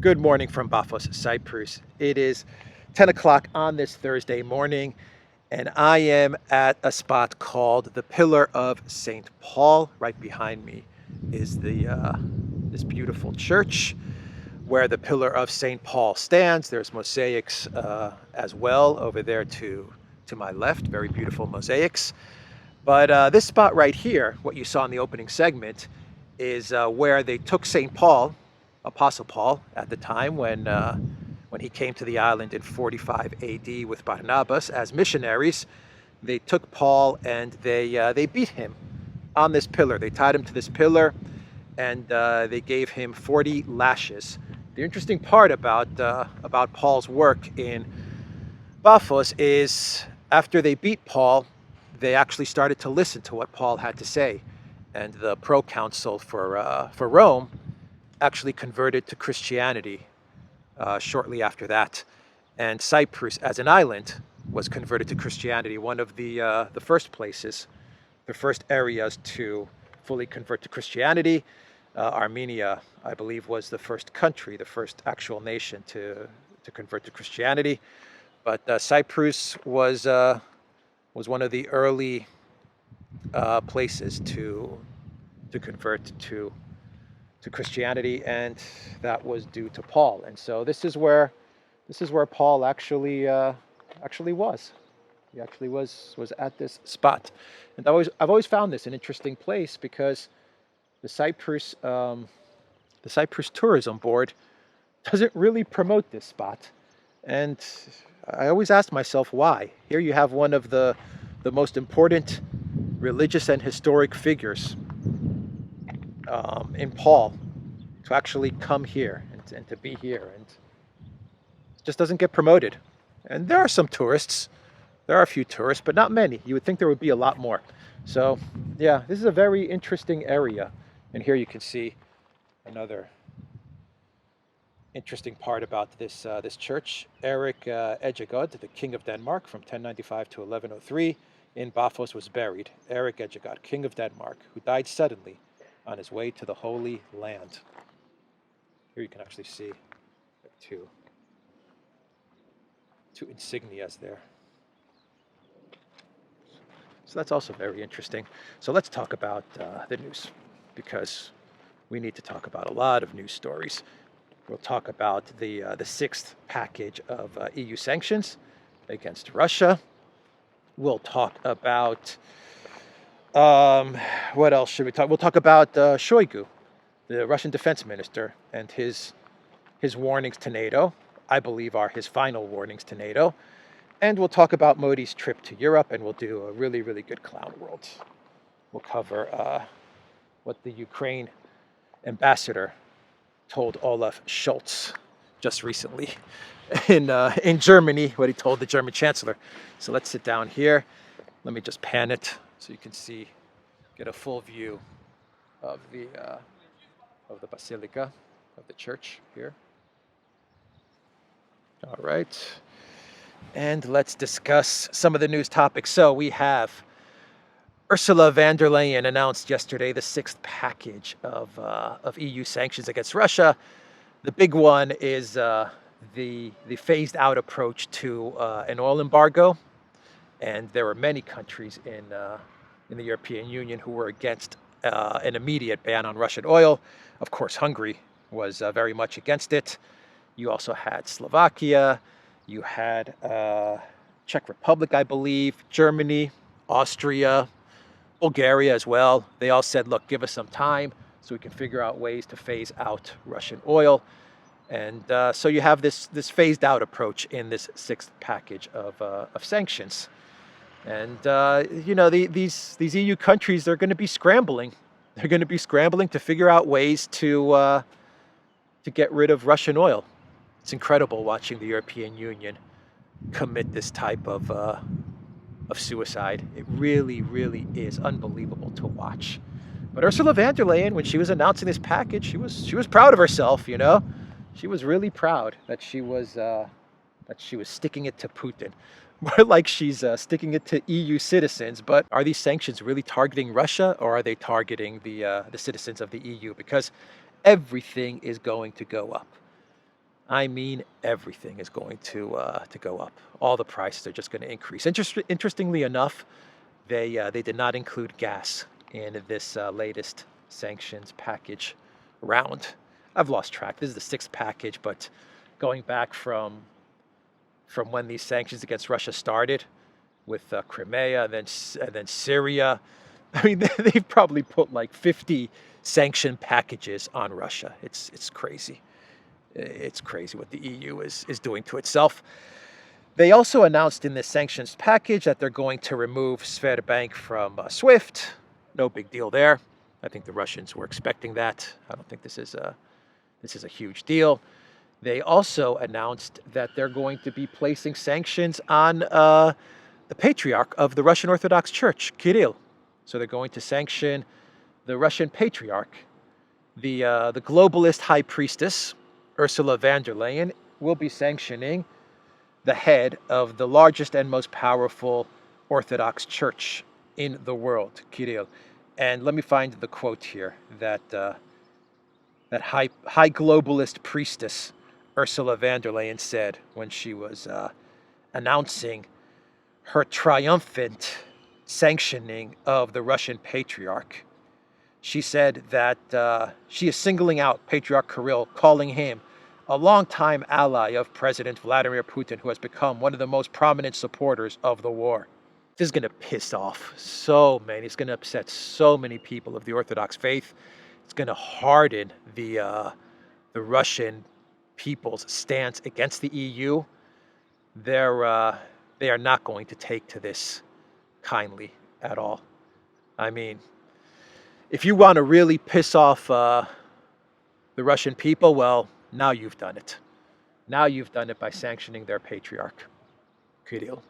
Good morning from Paphos, Cyprus. It is 10 o'clock on this Thursday morning, and I am at a spot called the Pillar of St. Paul. Right behind me is this beautiful church where the Pillar of St. Paul stands. There's mosaics as well over there to my left, very beautiful mosaics. But this spot right here, what you saw in the opening segment, is where they took St. Paul, Apostle Paul, at the time when he came to the island in 45 AD with Barnabas as missionaries. They took Paul and they beat him on this pillar. They tied him to this pillar and they gave him 40 lashes. The interesting part about Paul's work in Paphos is after they beat Paul, they actually started to listen to what Paul had to say. And the proconsul for Rome actually converted to Christianity shortly after that. And Cyprus, as an island, was converted to Christianity, one of the first places, the first areas to fully convert to Christianity. Armenia, I believe, was the first country, the first actual nation to convert to Christianity. But Cyprus was one of the early places to convert to Christianity, and that was due to Paul. And so this is where Paul actually was. He actually was at this spot. And I've always found this an interesting place because the Cyprus Tourism Board doesn't really promote this spot. And I always ask myself why. Here you have one of the most important religious and historic figures in Paul to actually come here and to be here, and it just doesn't get promoted. And there are some tourists. There are a few tourists, but not many. You would think there would be a lot more. So yeah, this is a very interesting area. And here you can see another interesting part about this church. Eric Ejegod, the king of Denmark from 1095 to 1103 in Paphos, was buried. Eric Ejegod, king of Denmark, who died suddenly on his way to the Holy Land. Here you can actually see two insignias there. So that's also very interesting. So let's talk about the news, because we need to talk about a lot of news stories. We'll talk about the sixth package of EU sanctions against Russia. We'll talk about what else should we talk? We'll talk about Shoigu, the Russian defense minister, and his warnings to NATO. I believe are his final warnings to NATO. And we'll talk about Modi's trip to Europe, and we'll do a really, really good clown world. We'll cover what the Ukraine ambassador told Olaf Scholz just recently in Germany, what he told the German chancellor. So let's sit down here. Let me just pan it so you can get a full view of the basilica, of the church here. All right. And let's discuss some of the news topics. So we have Ursula von der Leyen announced yesterday the sixth package of EU sanctions against Russia. The big one is the phased out approach to an oil embargo. And there were many countries in the European Union who were against an immediate ban on Russian oil. Of course, Hungary was very much against it. You also had Slovakia. You had Czech Republic, I believe, Germany, Austria, Bulgaria as well. They all said, look, give us some time so we can figure out ways to phase out Russian oil. And so you have this phased out approach in this sixth package of sanctions. And, these EU countries, they're going to be scrambling. They're going to be scrambling to figure out ways to get rid of Russian oil. It's incredible watching the European Union commit this type of suicide. It really, really is unbelievable to watch. But Ursula von der Leyen, when she was announcing this package, she was proud of herself. She was really proud that she was sticking it to Putin. More like she's sticking it to EU citizens. But are these sanctions really targeting Russia, or are they targeting the citizens of the EU? Because everything is going to go up. I mean, everything is going to go up. All the prices are just going to increase. Interestingly enough, they did not include gas in this latest sanctions package round. I've lost track. This is the sixth package, but going back from when these sanctions against Russia started with Crimea and then Syria, I mean, they've probably put like 50 sanction packages on Russia. It's crazy. It's crazy what the EU is doing to itself. They also announced in this sanctions package that they're going to remove Sberbank from SWIFT. No big deal there. I think the Russians were expecting that. I don't think this is a huge deal. They also announced that they're going to be placing sanctions on the Patriarch of the Russian Orthodox Church, Kirill. So they're going to sanction the Russian Patriarch. The globalist high priestess, Ursula von der Leyen, will be sanctioning the head of the largest and most powerful Orthodox church in the world, Kirill. And let me find the quote here that high globalist priestess Ursula von der Leyen said when she was announcing her triumphant sanctioning of the Russian Patriarch. She said that she is singling out Patriarch Kirill, calling him a longtime ally of President Vladimir Putin, who has become one of the most prominent supporters of the war. This is going to piss off so many. It's going to upset so many people of the Orthodox faith. It's going to harden the Russian people's stance against the EU. They are not going to take to this kindly at all. I mean, if you want to really piss off the Russian people, well, now you've done it. Now you've done it by sanctioning their patriarch, Kirill.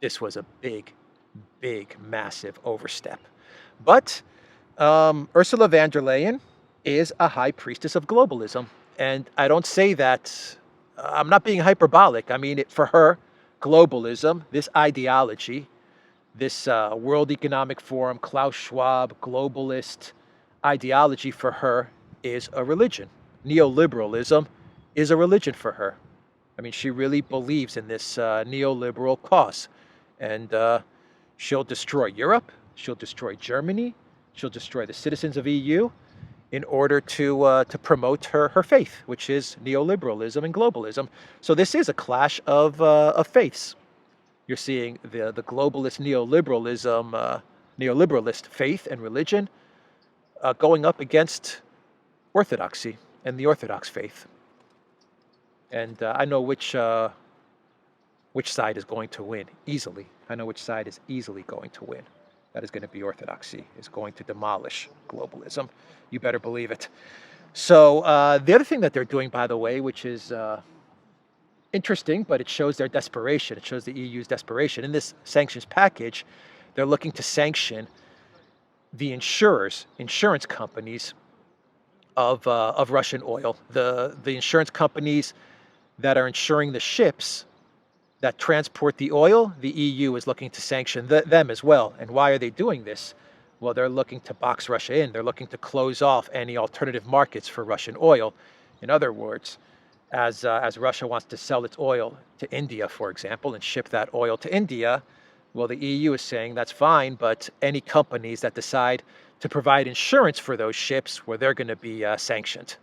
This was a big, massive overstep. But Ursula von der Leyen is a high priestess of globalism. And I don't say that, I'm not being hyperbolic. I mean, for her, globalism, this ideology, this World Economic Forum, Klaus Schwab, globalist ideology for her is a religion. Neoliberalism is a religion for her. I mean, she really believes in this neoliberal cause. And she'll destroy Europe, she'll destroy Germany, she'll destroy the citizens of EU in order to promote her faith, which is neoliberalism and globalism. So this is a clash of faiths. You're seeing the globalist neoliberalist faith and religion going up against orthodoxy and the Orthodox faith. And I know which side is going to win easily. I know which side is easily going to win. That is going to be orthodoxy, is going to demolish globalism. You better believe it. So the other thing that they're doing, by the way, which is interesting, but it shows their desperation. It shows the EU's desperation. In this sanctions package, they're looking to sanction the insurance companies of Russian oil. The insurance companies that are insuring the ships that transport the oil, the EU is looking to sanction them as well. And why are they doing this? Well, they're looking to box Russia in. They're looking to close off any alternative markets for Russian oil. In other words, as Russia wants to sell its oil to India, for example, and ship that oil to India, well, the EU is saying that's fine, but any companies that decide to provide insurance for those ships, well, they're going to be sanctioned.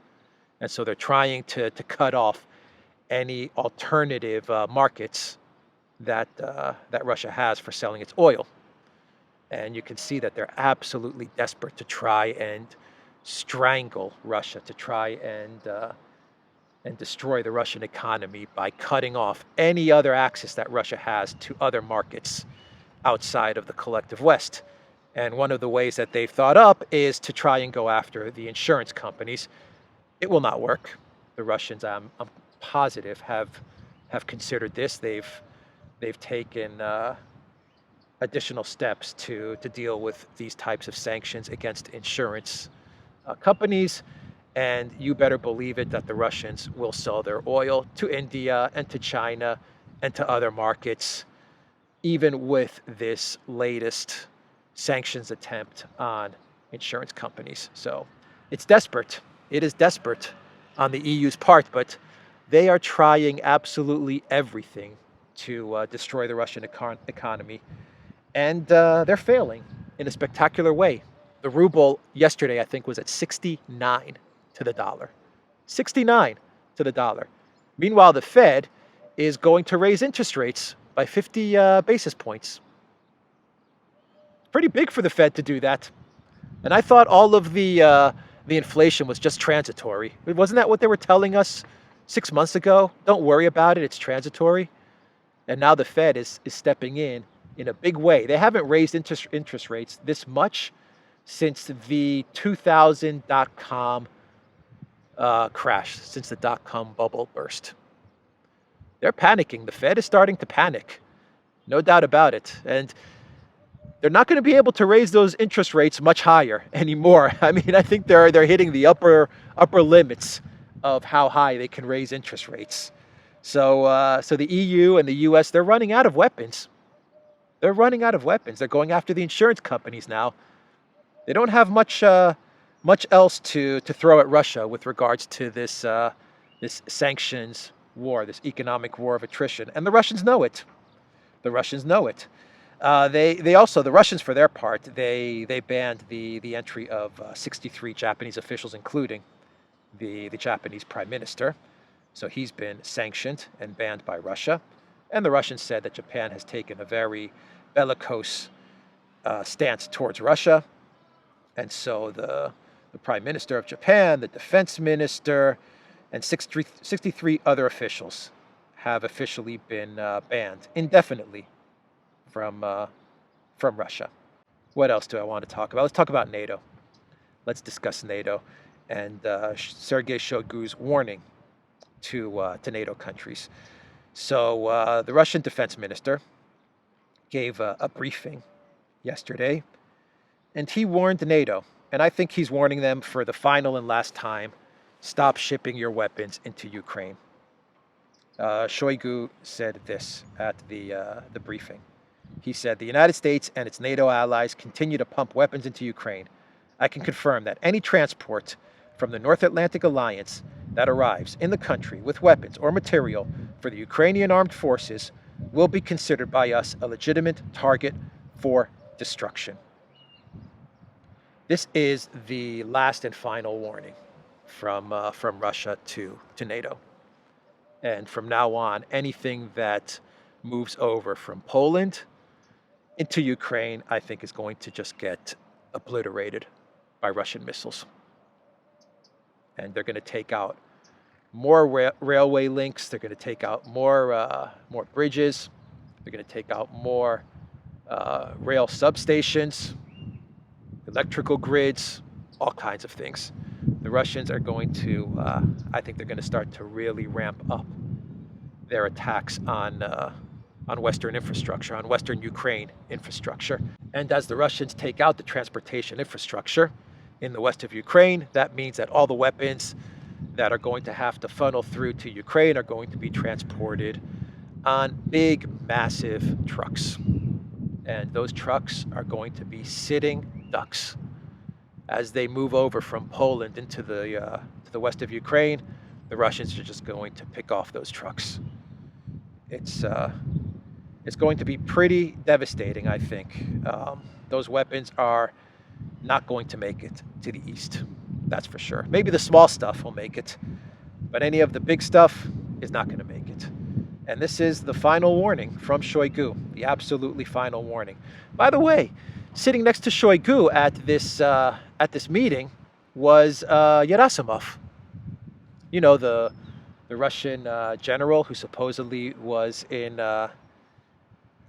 And so they're trying to cut off any alternative markets that Russia has for selling its oil. And you can see that they're absolutely desperate to try and strangle Russia, to try and destroy the Russian economy by cutting off any other access that Russia has to other markets outside of the collective West. And one of the ways that they've thought up is to try and go after the insurance companies. It will not work. The Russians, I'm positive, have considered this. They've taken additional steps to deal with these types of sanctions against insurance companies. And you better believe it that the Russians will sell their oil to India and to China and to other markets, even with this latest sanctions attempt on insurance companies. So it's desperate. It is desperate on the EU's part, but They are trying absolutely everything to destroy the Russian economy, and they're failing in a spectacular way. The ruble yesterday, I think, was at 69 to the dollar. 69 to the dollar. Meanwhile, the Fed is going to raise interest rates by 50 basis points. Pretty big for the Fed to do that. And I thought all of the inflation was just transitory. Wasn't that what they were telling us 6 months ago? Don't worry about it, it's transitory. And now the Fed is stepping in a big way. They haven't raised interest rates this much since the 2000 dot-com crash, since the dot-com bubble burst. They're panicking. The Fed is starting to panic. No doubt about it. And they're not going to be able to raise those interest rates much higher anymore. I mean, I think they're hitting the upper limits of how high they can raise interest rates. So the EU and the US, they're running out of weapons. They're running out of weapons. They're going after the insurance companies now. They don't have much else to throw at Russia with regards to this sanctions war, this economic war of attrition, and the Russians know it. The Russians know it. They also, the Russians, for their part, they banned the entry of 63 Japanese officials, including the Japanese prime minister. So he's been sanctioned and banned by Russia. And the Russians said that Japan has taken a very bellicose stance towards Russia. And so the prime minister of Japan, the defense minister, and 63 other officials have officially been banned indefinitely from Russia. What else do I want to talk about? Let's talk about NATO. Let's discuss NATO and Sergei Shoigu's warning to NATO countries. So the Russian defense minister gave a briefing yesterday, and he warned NATO, and I think he's warning them for the final and last time: stop shipping your weapons into Ukraine. Shoigu said this at the briefing. He said, "The United States and its NATO allies continue to pump weapons into Ukraine. I can confirm that any transport from the North Atlantic Alliance that arrives in the country with weapons or material for the Ukrainian armed forces will be considered by us a legitimate target for destruction." This is the last and final warning from Russia to NATO. And from now on, anything that moves over from Poland into Ukraine, I think, is going to just get obliterated by Russian missiles. And they're going to take out more railway links. They're going to take out more bridges. They're going to take out more rail substations, electrical grids, all kinds of things. The Russians are going to, I think they're going to start to really ramp up their attacks on Western infrastructure, on Western Ukraine infrastructure. And as the Russians take out the transportation infrastructure in the west of Ukraine, that means that all the weapons that are going to have to funnel through to Ukraine are going to be transported on big, massive trucks. And those trucks are going to be sitting ducks as they move over from Poland into the west of Ukraine. The Russians are just going to pick off those trucks. It's going to be pretty devastating, I think. Those weapons are not going to make it to the east, that's for sure. Maybe the small stuff will make it, but any of the big stuff is not going to make it. And this is the final warning from Shoigu, the absolutely final warning. By the way, sitting next to Shoigu at this meeting was Gerasimov. You know, the Russian general who supposedly was in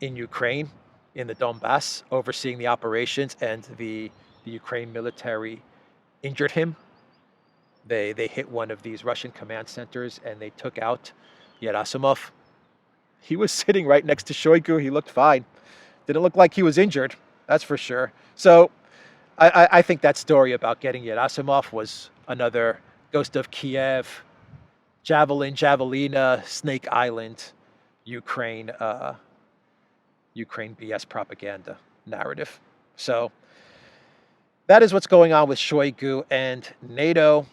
Ukraine, in the Donbass, overseeing the operations, and the Ukraine military injured him. They hit one of these Russian command centers and they took out Gerasimov. He was sitting right next to Shoigu. He looked fine. Didn't look like he was injured, that's for sure. So I think that story about getting Gerasimov was another Ghost of Kiev, Javelina, Snake Island, Ukraine BS propaganda narrative. So that is what's going on with Shoigu and NATO.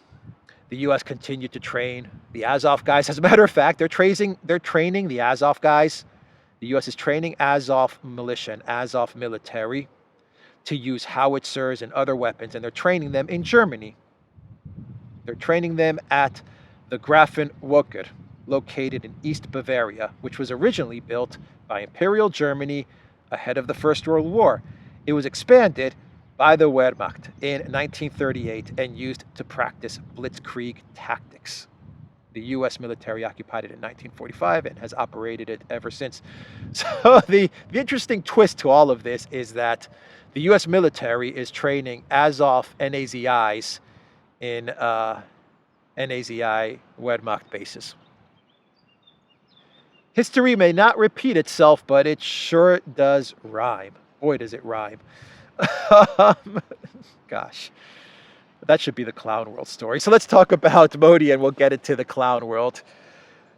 The U.S. continued to train the Azov guys. As a matter of fact, they're training the Azov guys. The U.S. is training Azov militia and Azov military to use howitzers and other weapons, and they're training them in Germany. They're training them at the Grafenwoecker, located in East Bavaria, which was originally built by Imperial Germany ahead of the First World War. It was expanded by the Wehrmacht in 1938 and used to practice blitzkrieg tactics. The U.S. military occupied it in 1945 and has operated it ever since. So the interesting twist to all of this is that the U.S. military is training Azov NAZIs in NAZI Wehrmacht bases. History may not repeat itself, but it sure does rhyme. Boy, does it rhyme. Gosh, that should be the clown world story. So let's talk about Modi and we'll get into the clown world.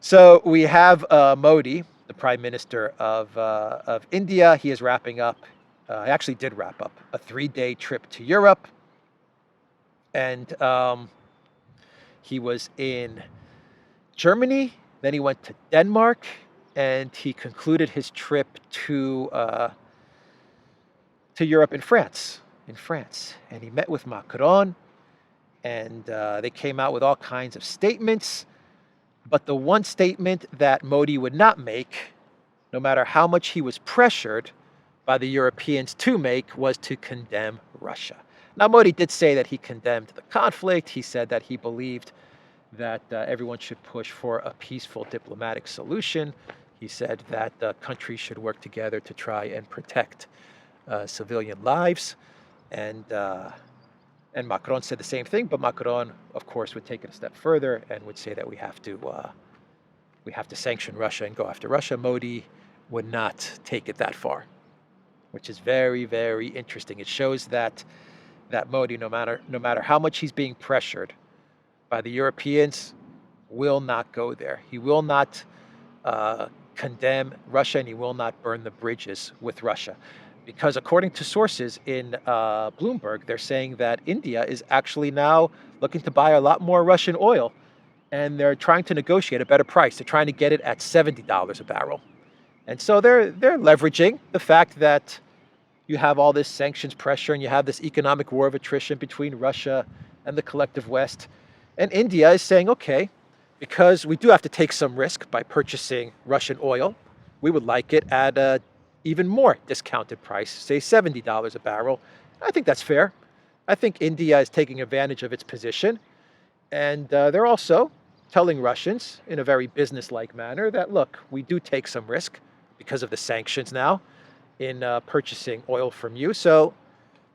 So we have Modi, the Prime Minister of India. He is wrapping up, he actually did wrap up, a 3-day trip to Europe. And he was in Germany, then he went to Denmark, and he concluded his trip to Europe in France. And he met with Macron, and they came out with all kinds of statements. But the one statement that Modi would not make, no matter how much he was pressured by the Europeans to make, was to condemn Russia. Now, Modi did say that he condemned the conflict. He said that he believed that everyone should push for a peaceful diplomatic solution. He said that countries should work together to try and protect civilian lives. And Macron said the same thing, but Macron, of course, would take it a step further and would say that we have to sanction Russia and go after Russia. Modi would not take it that far, which is very, very interesting. It shows that Modi, no matter how much he's being pressured by the Europeans, will not go there. He will not condemn Russia, and he will not burn the bridges with Russia. Because according to sources in Bloomberg, they're saying that India is actually now looking to buy a lot more Russian oil, and they're trying to negotiate a better price. They're trying to get it at $70 a barrel. And so they're leveraging the fact that you have all this sanctions pressure and you have this economic war of attrition between Russia and the collective West. And India is saying, okay, because we do have to take some risk by purchasing Russian oil, we would like it at a even more discounted price, say $70 a barrel. I think that's fair. I think India is taking advantage of its position. And they're also telling Russians in a very business-like manner that, look, we do take some risk because of the sanctions now in purchasing oil from you. So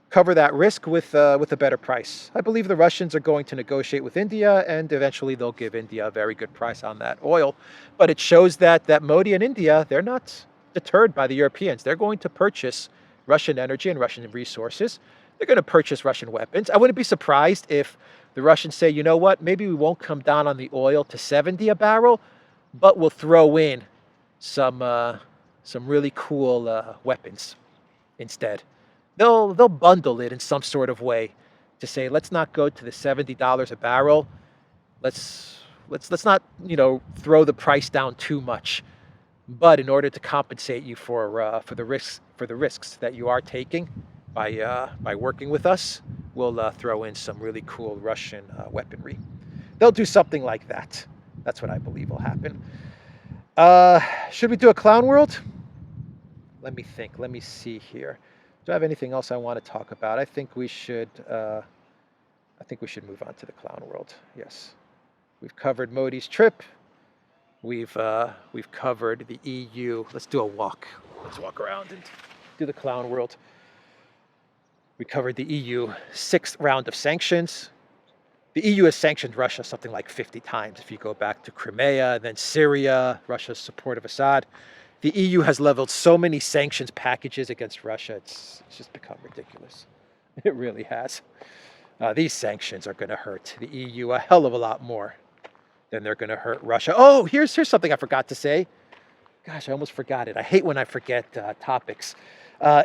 cover that risk with a better price. I believe the Russians are going to negotiate with India, and eventually they'll give India a very good price on that oil. But it shows that Modi and India, they're not deterred by the Europeans. They're going to purchase Russian energy and Russian resources. They're going to purchase Russian weapons. I wouldn't be surprised if the Russians say, you know what, maybe we won't come down on the oil to 70 a barrel, but we'll throw in some really cool weapons instead. They'll bundle it in some sort of way to say, let's not go to the $70 a barrel. Let's not, throw the price down too much. But in order to compensate you for the risks that you are taking by working with us, we'll throw in some really cool Russian weaponry. They'll do something like that. That's what I believe will happen. Should we do a clown world? Let me think. Let me see here. Do I have anything else I want to talk about? I think we should move on to the clown world. Yes, we've covered Modi's trip. We've covered the EU. Let's do a walk. Let's walk around and do the clown world. We covered the EU 6th round of sanctions. The EU has sanctioned Russia something like 50 times. If you go back to Crimea, then Syria, Russia's support of Assad. The EU has leveled so many sanctions packages against Russia, it's just become ridiculous. It really has. These sanctions are going to hurt the EU a hell of a lot more than they're going to hurt Russia. Oh, here's something I forgot to say. Gosh, I almost forgot it. I hate when I forget topics.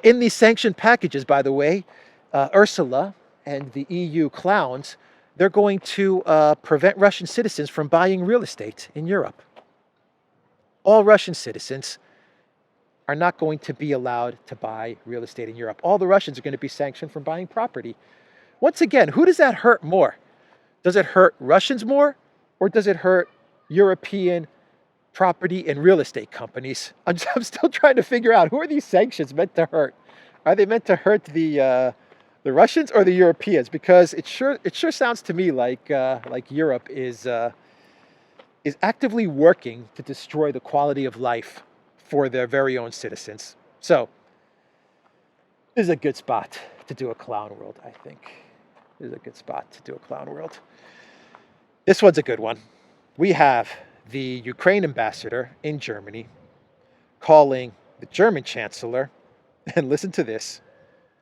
In these sanction packages, by the way, Ursula and the EU clowns, They're going to prevent Russian citizens from buying real estate in Europe. All Russian citizens are not going to be allowed to buy real estate in Europe. All the Russians are going to be sanctioned from buying property. Once again, who does that hurt more? Does it hurt Russians more, or does it hurt European property and real estate companies? I'm still trying to figure out, who are these sanctions meant to hurt? Are they meant to hurt the Russians or the Europeans? Because it sure sounds to me like Europe is actively working to destroy the quality of life for their very own citizens. So this is a good spot to do a clown world, I think. This is a good spot to do a clown world. This one's a good one. We have the Ukraine ambassador in Germany calling the German chancellor, and listen to this,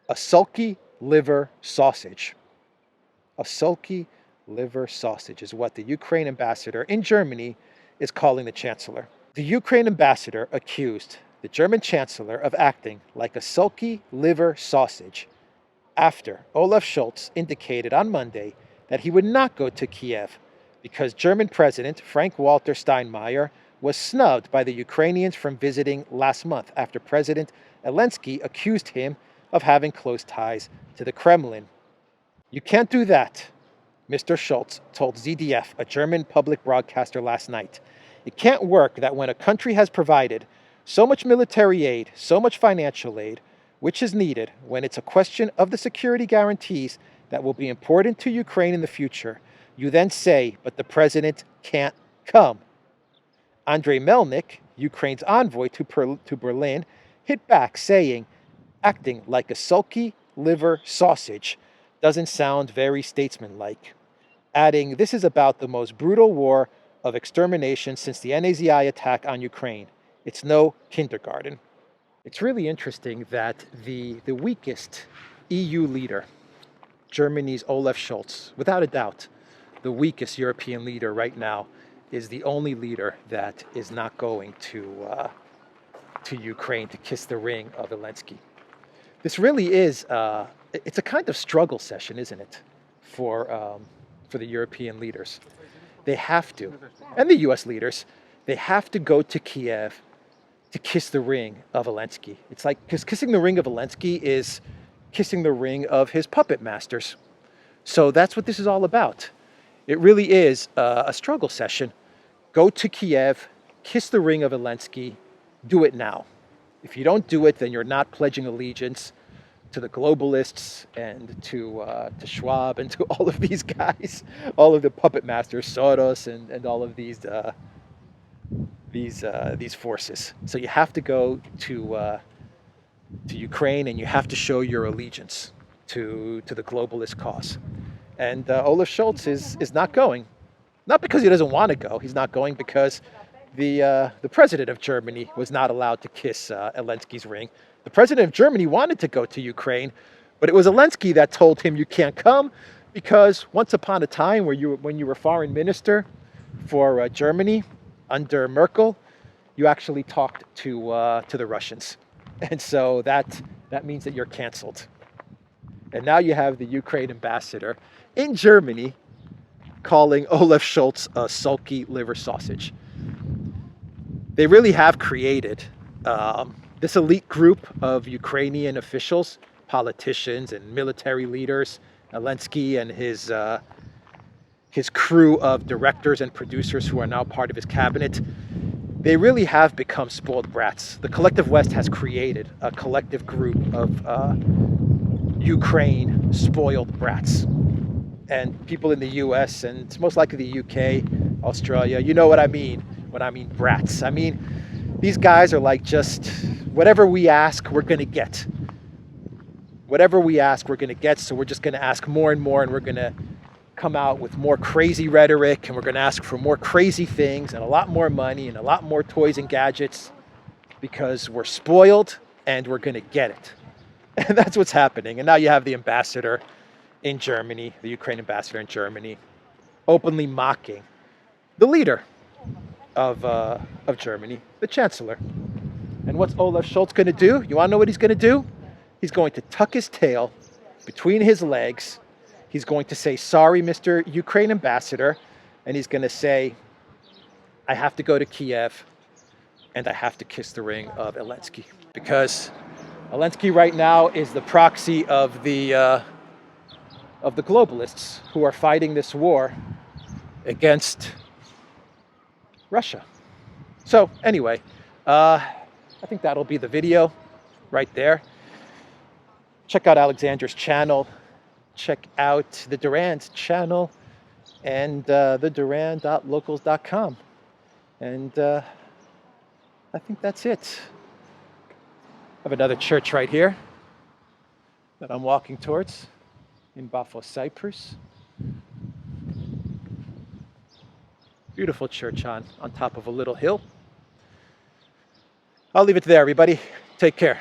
a sulky liver sausage. A sulky liver sausage is what the Ukraine ambassador in Germany is calling the chancellor. The Ukraine ambassador accused the German chancellor of acting like a sulky liver sausage after Olaf Scholz indicated on Monday that he would not go to Kiev because German President Frank-Walter Steinmeier was snubbed by the Ukrainians from visiting last month after President Zelensky accused him of having close ties to the Kremlin. You can't do that, Mr. Scholz told ZDF, a German public broadcaster, last night. It can't work that when a country has provided so much military aid, so much financial aid, which is needed when it's a question of the security guarantees that will be important to Ukraine in the future, you then say, but the president can't come. Andrei Melnik, Ukraine's envoy to Berlin, hit back, saying, acting like a sulky liver sausage doesn't sound very statesmanlike, adding, this is about the most brutal war of extermination since the Nazi attack on Ukraine. It's no kindergarten. It's really interesting that the weakest EU leader, Germany's Olaf Scholz, without a doubt, the weakest European leader right now, is the only leader that is not going to Ukraine to kiss the ring of Zelensky. This really is, it's a kind of struggle session, isn't it, for the European leaders? They have to, and the US leaders, they have to go to Kiev to kiss the ring of Zelensky. It's like, because kissing the ring of Zelensky is kissing the ring of his puppet masters. So that's what this is all about. It really is a struggle session. Go to Kiev, kiss the ring of Zelensky, do it now. If you don't do it, then you're not pledging allegiance to the globalists and to Schwab and to all of these guys, all of the puppet masters, Soros and all of these forces. So you have to go to Ukraine, and you have to show your allegiance to the globalist cause. And Olaf Scholz is not going, not because he doesn't want to go. He's not going because the president of Germany was not allowed to kiss Zelensky's ring. The president of Germany wanted to go to Ukraine, but it was Zelensky that told him you can't come, because once upon a time, when you were foreign minister for Germany under Merkel, you actually talked to the Russians, and so that means that you're canceled. And now you have the Ukraine ambassador in Germany calling Olaf Scholz a sulky liver sausage. They really have created this elite group of Ukrainian officials, politicians and military leaders, Zelensky and his crew of directors and producers who are now part of his cabinet. They really have become spoiled brats. The collective West has created a collective group of Ukraine spoiled brats. And people in the US, and it's most likely the UK, Australia, you know what I mean when I mean brats. I mean, these guys are like, just whatever we ask, we're going to get. Whatever we ask, we're going to get. So we're just going to ask more and more, and we're going to come out with more crazy rhetoric, and we're going to ask for more crazy things and a lot more money and a lot more toys and gadgets, because we're spoiled and we're going to get it. And that's what's happening. And now you have the ambassador in Germany, the Ukraine ambassador in Germany, openly mocking the leader of Germany, the chancellor. And what's Olaf Scholz going to do? You want to know what he's going to do? He's going to tuck his tail between his legs. He's going to say, sorry, Mr. Ukraine ambassador. And he's going to say, I have to go to Kiev and I have to kiss the ring of Zelensky. Because Zelensky right now is the proxy of the globalists who are fighting this war against Russia. So anyway, I think that'll be the video right there. Check out Alexandra's channel. Check out the Duran's channel and the Duran.locals.com. And I think that's it. I have another church right here that I'm walking towards in Paphos, Cyprus. Beautiful church on top of a little hill. I'll leave it there, everybody. Take care.